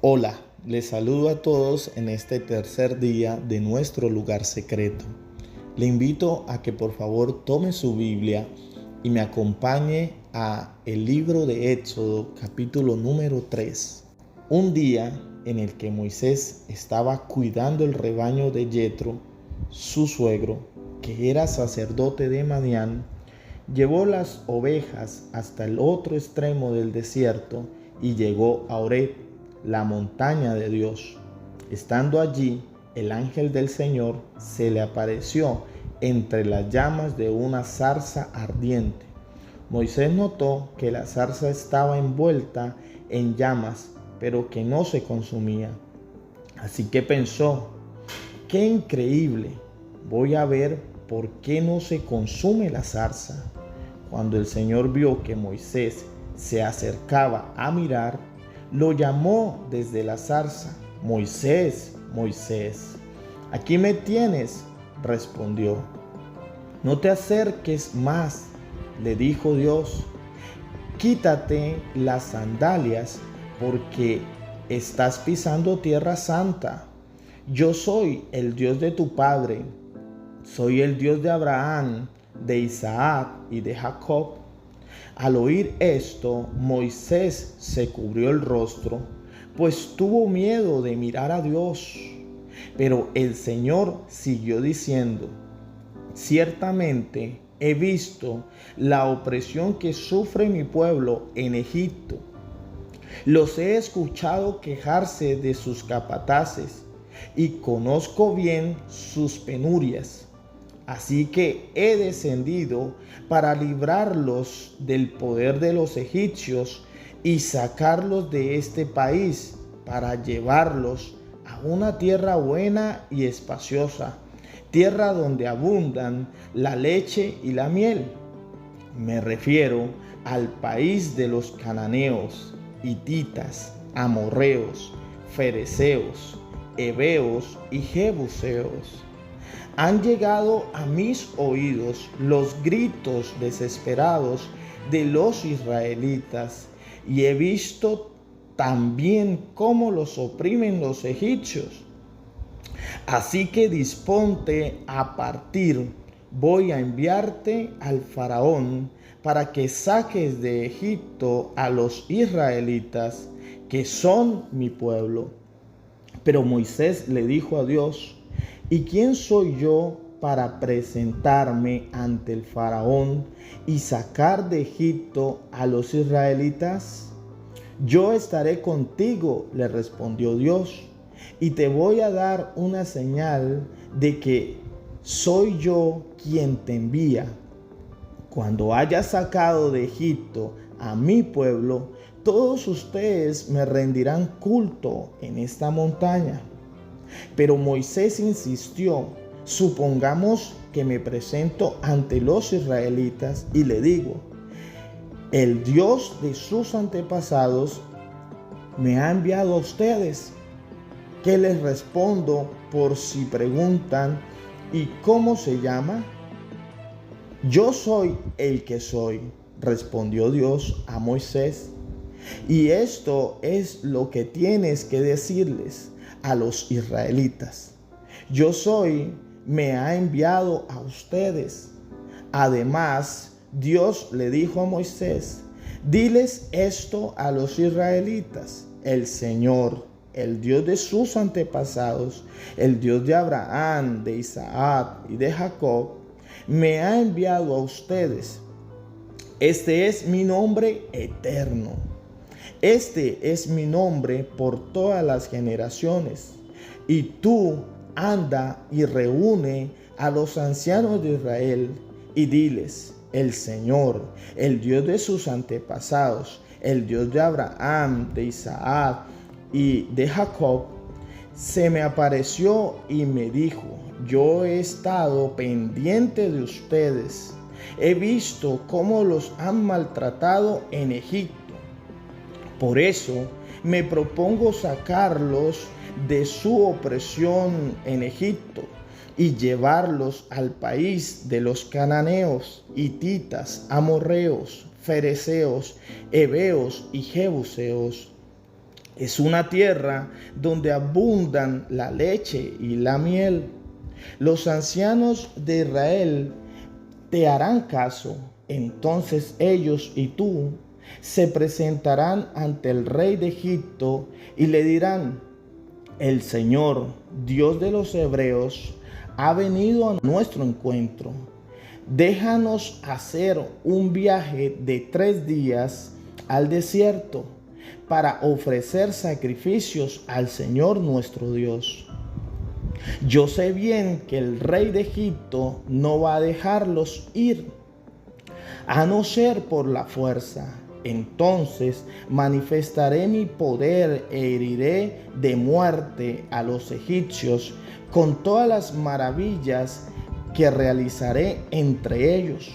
Hola, les saludo a todos en este tercer día de nuestro lugar secreto. Le invito a que por favor tome su Biblia y me acompañe a el libro de Éxodo, capítulo número 3. Un día en el que Moisés estaba cuidando el rebaño de Yetro, su suegro, que era sacerdote de Madián, llevó las ovejas hasta el otro extremo del desierto y llegó a Horeb, la montaña de Dios. Estando allí, el ángel del Señor se le apareció entre las llamas de una zarza ardiente. Moisés notó que la zarza estaba envuelta en llamas, pero que no se consumía. Así que pensó: ¡qué increíble! Voy a ver por qué no se consume la zarza. Cuando el Señor vio que Moisés se acercaba a mirar, lo llamó desde la zarza: Moisés, Moisés. Aquí me tienes, respondió. No te acerques más, le dijo Dios. Quítate las sandalias porque estás pisando tierra santa. Yo soy el Dios de tu padre. Soy el Dios de Abraham, de Isaac y de Jacob. Al oír esto, Moisés se cubrió el rostro, pues tuvo miedo de mirar a Dios. Pero el Señor siguió diciendo: ciertamente he visto la opresión que sufre mi pueblo en Egipto. Los he escuchado quejarse de sus capataces y conozco bien sus penurias. Así que he descendido para librarlos del poder de los egipcios y sacarlos de este país, para llevarlos a una tierra buena y espaciosa, tierra donde abundan la leche y la miel. Me refiero al país de los cananeos, hititas, amorreos, fereceos, heveos y jebuseos. Han llegado a mis oídos los gritos desesperados de los israelitas y he visto también cómo los oprimen los egipcios. Así que disponte a partir. Voy a enviarte al faraón para que saques de Egipto a los israelitas, que son mi pueblo. Pero Moisés le dijo a Dios: ¿y quién soy yo para presentarme ante el faraón y sacar de Egipto a los israelitas? Yo estaré contigo, le respondió Dios, y te voy a dar una señal de que soy yo quien te envía. Cuando hayas sacado de Egipto a mi pueblo, todos ustedes me rendirán culto en esta montaña. Pero Moisés insistió: supongamos que me presento ante los israelitas y le digo: el Dios de sus antepasados me ha enviado a ustedes. ¿Qué les respondo por si preguntan: ¿y cómo se llama? Yo soy el que soy, respondió Dios a Moisés. Y esto es lo que tienes que decirles a los israelitas: yo soy, me ha enviado a ustedes. Además, Dios le dijo a Moisés: diles esto a los israelitas: el Señor, el Dios de sus antepasados, el Dios de Abraham, de Isaac y de Jacob, me ha enviado a ustedes. Este es mi nombre eterno. Este es mi nombre por todas las generaciones. Y tú anda y reúne a los ancianos de Israel y diles: el Señor, el Dios de sus antepasados, el Dios de Abraham, de Isaac y de Jacob, se me apareció y me dijo: yo he estado pendiente de ustedes. He visto cómo los han maltratado en Egipto. Por eso me propongo sacarlos de su opresión en Egipto y llevarlos al país de los cananeos, hititas, amorreos, fereceos, heveos y jebuseos. Es una tierra donde abundan la leche y la miel. Los ancianos de Israel te harán caso. Entonces ellos y tú se presentarán ante el rey de Egipto y le dirán: el Señor, Dios de los hebreos, ha venido a nuestro encuentro. Déjanos hacer un viaje de 3 días al desierto para ofrecer sacrificios al Señor nuestro Dios. Yo sé bien que el rey de Egipto no va a dejarlos ir, a no ser por la fuerza. Entonces manifestaré mi poder e heriré de muerte a los egipcios con todas las maravillas que realizaré entre ellos.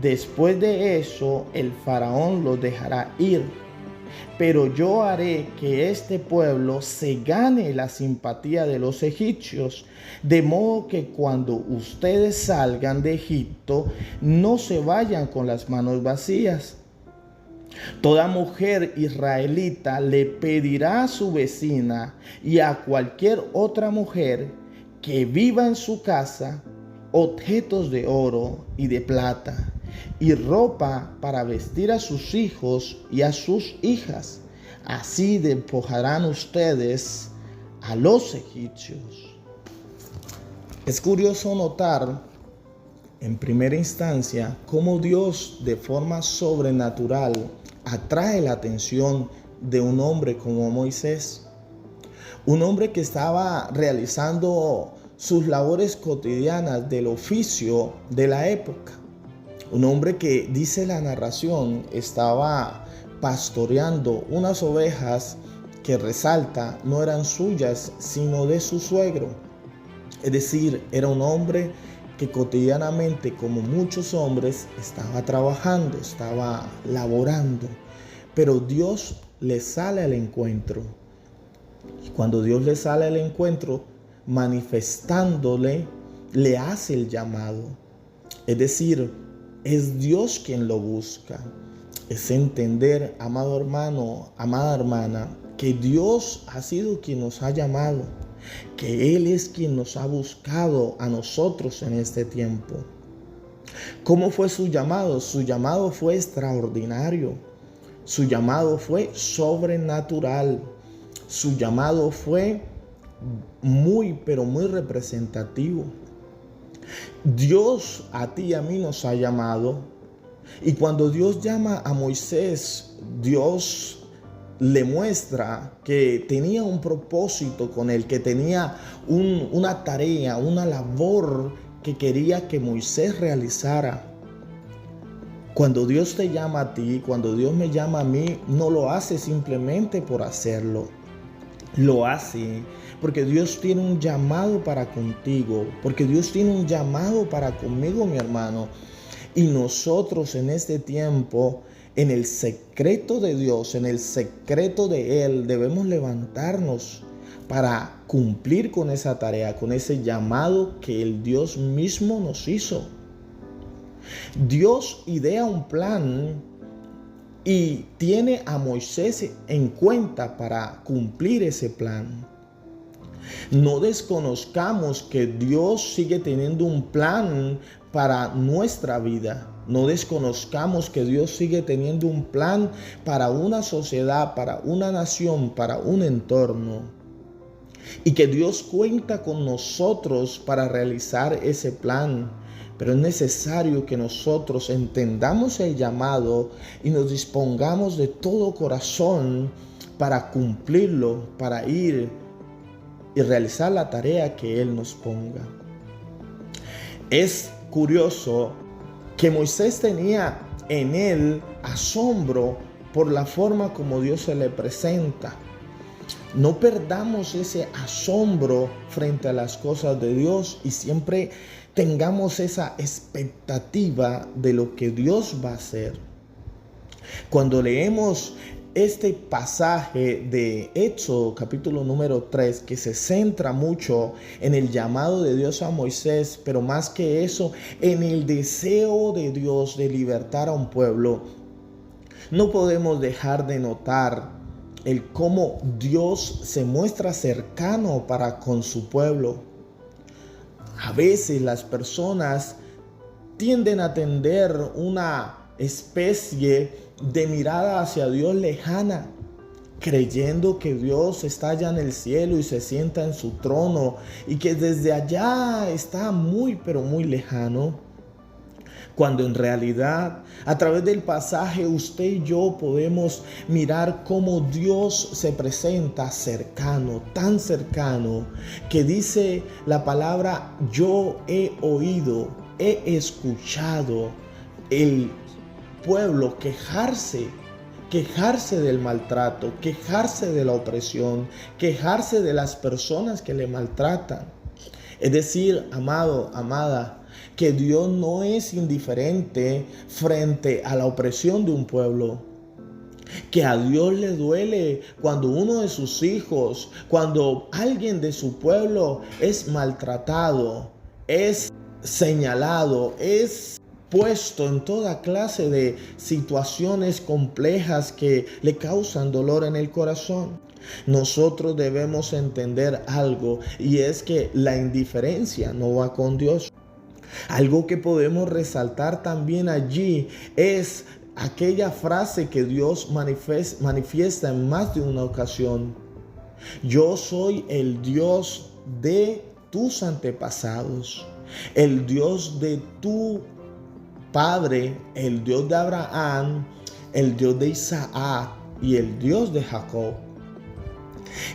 Después de eso, el faraón los dejará ir. Pero yo haré que este pueblo se gane la simpatía de los egipcios, de modo que cuando ustedes salgan de Egipto, no se vayan con las manos vacías. Toda mujer israelita le pedirá a su vecina y a cualquier otra mujer que viva en su casa objetos de oro y de plata y ropa para vestir a sus hijos y a sus hijas. Así despojarán ustedes a los egipcios. Es curioso notar en primera instancia cómo Dios de forma sobrenatural atrae la atención de un hombre como Moisés. Un hombre que estaba realizando sus labores cotidianas del oficio de la época. Un hombre que, dice la narración, estaba pastoreando unas ovejas que, resalta, no eran suyas, sino de su suegro. Es decir, era un hombre que cotidianamente, como muchos hombres, estaba trabajando, estaba laborando. Pero Dios le sale al encuentro. Y cuando Dios le sale al encuentro, manifestándole, le hace el llamado. Es decir, es Dios quien lo busca. Es entender, amado hermano, amada hermana, que Dios ha sido quien nos ha llamado, que Él es quien nos ha buscado a nosotros en este tiempo. ¿Cómo fue su llamado? Su llamado fue extraordinario. Su llamado fue sobrenatural. Su llamado fue muy, pero muy representativo. Dios a ti y a mí nos ha llamado. Y cuando Dios llama a Moisés, Dios le muestra que tenía un propósito con él, que tenía una tarea, una labor que quería que Moisés realizara. Cuando Dios te llama a ti, cuando Dios me llama a mí, no lo hace simplemente por hacerlo. Lo hace porque Dios tiene un llamado para contigo, porque Dios tiene un llamado para conmigo, mi hermano. Y nosotros en este tiempo, en el secreto de Dios, en el secreto de Él, debemos levantarnos para cumplir con esa tarea, con ese llamado que el Dios mismo nos hizo. Dios idea un plan y tiene a Moisés en cuenta para cumplir ese plan. No desconozcamos que Dios sigue teniendo un plan para nuestra vida. No desconozcamos que Dios sigue teniendo un plan para una sociedad, para una nación, para un entorno. Y que Dios cuenta con nosotros para realizar ese plan. Pero es necesario que nosotros entendamos el llamado y nos dispongamos de todo corazón para cumplirlo, para ir y realizar la tarea que Él nos ponga. Es curioso que Moisés tenía en él asombro por la forma como Dios se le presenta. No perdamos ese asombro frente a las cosas de Dios y siempre tengamos esa expectativa de lo que Dios va a hacer. Cuando leemos este pasaje de Éxodo, capítulo número 3, que se centra mucho en el llamado de Dios a Moisés, pero más que eso, en el deseo de Dios de libertar a un pueblo, no podemos dejar de notar el cómo Dios se muestra cercano para con su pueblo. A veces las personas tienden a tener una especie de mirada hacia Dios lejana, creyendo que Dios está allá en el cielo y se sienta en su trono y que desde allá está muy pero muy lejano, cuando en realidad a través del pasaje usted y yo podemos mirar cómo Dios se presenta cercano, tan cercano, que dice la palabra: yo he oído, he escuchado el pueblo quejarse del maltrato, quejarse de la opresión, quejarse de las personas que le maltratan. Es decir, amado, amada, que Dios no es indiferente frente a la opresión de un pueblo. Que a Dios le duele cuando uno de sus hijos, cuando alguien de su pueblo es maltratado, es señalado, es puesto en toda clase de situaciones complejas que le causan dolor en el corazón. Nosotros debemos entender algo, y es que la indiferencia no va con Dios. Algo que podemos resaltar también allí es aquella frase que Dios manifiesta en más de una ocasión: yo soy el Dios de tus antepasados, el Dios de tu padre, el Dios de Abraham, el Dios de Isaac y el Dios de Jacob.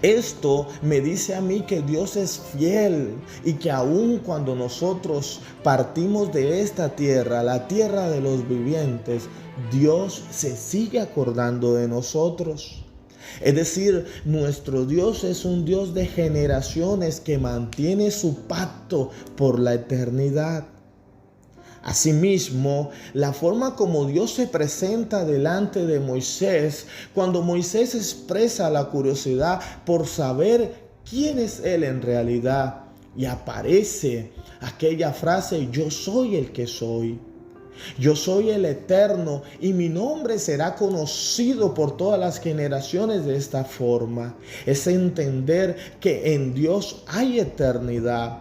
Esto me dice a mí que Dios es fiel y que aun cuando nosotros partimos de esta tierra, la tierra de los vivientes, Dios se sigue acordando de nosotros. Es decir, nuestro Dios es un Dios de generaciones que mantiene su pacto por la eternidad. Asimismo, la forma como Dios se presenta delante de Moisés, cuando Moisés expresa la curiosidad por saber quién es Él en realidad, y aparece aquella frase: yo soy el que soy. Yo soy el Eterno y mi nombre será conocido por todas las generaciones. de esta forma. Es entender que en Dios hay eternidad,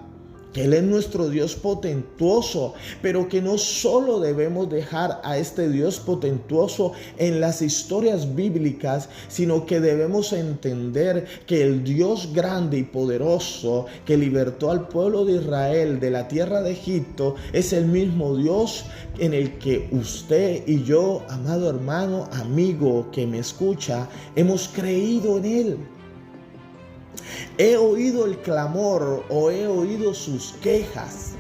que Él es nuestro Dios potentuoso, pero que no solo debemos dejar a este Dios potentuoso en las historias bíblicas, sino que debemos entender que el Dios grande y poderoso que libertó al pueblo de Israel de la tierra de Egipto es el mismo Dios en el que usted y yo, amado hermano, amigo que me escucha, hemos creído en Él. He oído el clamor o he oído sus quejas.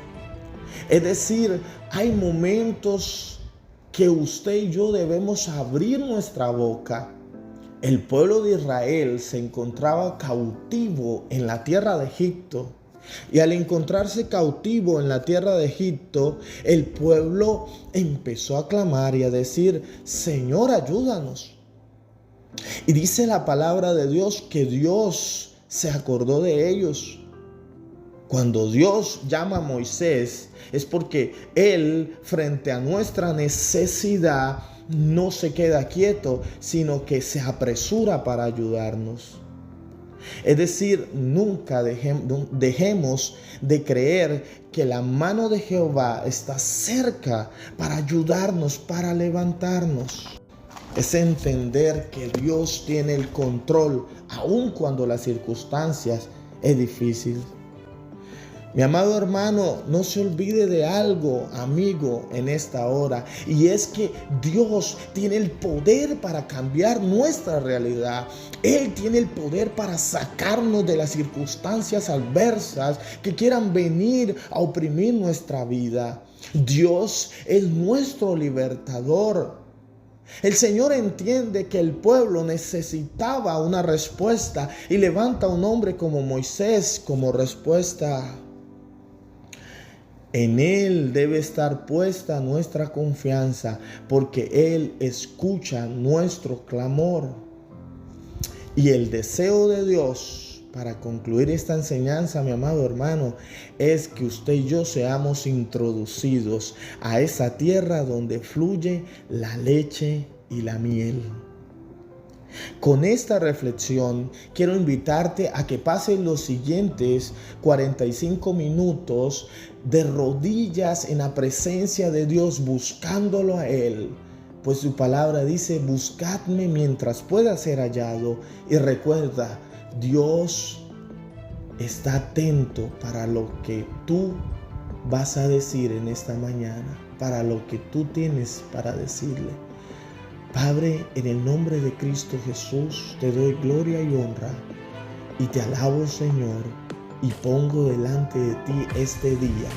Es decir, hay momentos que usted y yo debemos abrir nuestra boca. El pueblo de Israel se encontraba cautivo en la tierra de Egipto. Y al encontrarse cautivo en la tierra de Egipto, el pueblo empezó a clamar y a decir: Señor, ayúdanos. Y dice la palabra de Dios que Dios se acordó de ellos. Cuando Dios llama a Moisés es porque Él, frente a nuestra necesidad, no se queda quieto, sino que se apresura para ayudarnos. Es decir, nunca dejemos de creer que la mano de Jehová está cerca para ayudarnos, para levantarnos. Es entender que Dios tiene el control, aun cuando las circunstancias es difícil. Mi amado hermano, no se olvide de algo, amigo, en esta hora. Y es que Dios tiene el poder para cambiar nuestra realidad. Él tiene el poder para sacarnos de las circunstancias adversas que quieran venir a oprimir nuestra vida. Dios es nuestro libertador. El Señor entiende que el pueblo necesitaba una respuesta y levanta a un hombre como Moisés como respuesta. En Él debe estar puesta nuestra confianza, porque Él escucha nuestro clamor. Y el deseo de Dios, para concluir esta enseñanza, mi amado hermano, es que usted y yo seamos introducidos a esa tierra donde fluye la leche y la miel. Con esta reflexión quiero invitarte a que pases los siguientes 45 minutos de rodillas en la presencia de Dios, buscándolo a Él. Pues su palabra dice: buscadme mientras pueda ser hallado. Y recuerda, Dios está atento para lo que tú vas a decir en esta mañana, para lo que tú tienes para decirle. Padre, en el nombre de Cristo Jesús, te doy gloria y honra y te alabo, Señor, y pongo delante de ti este día.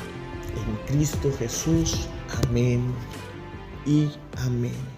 En Cristo Jesús, amén y amén.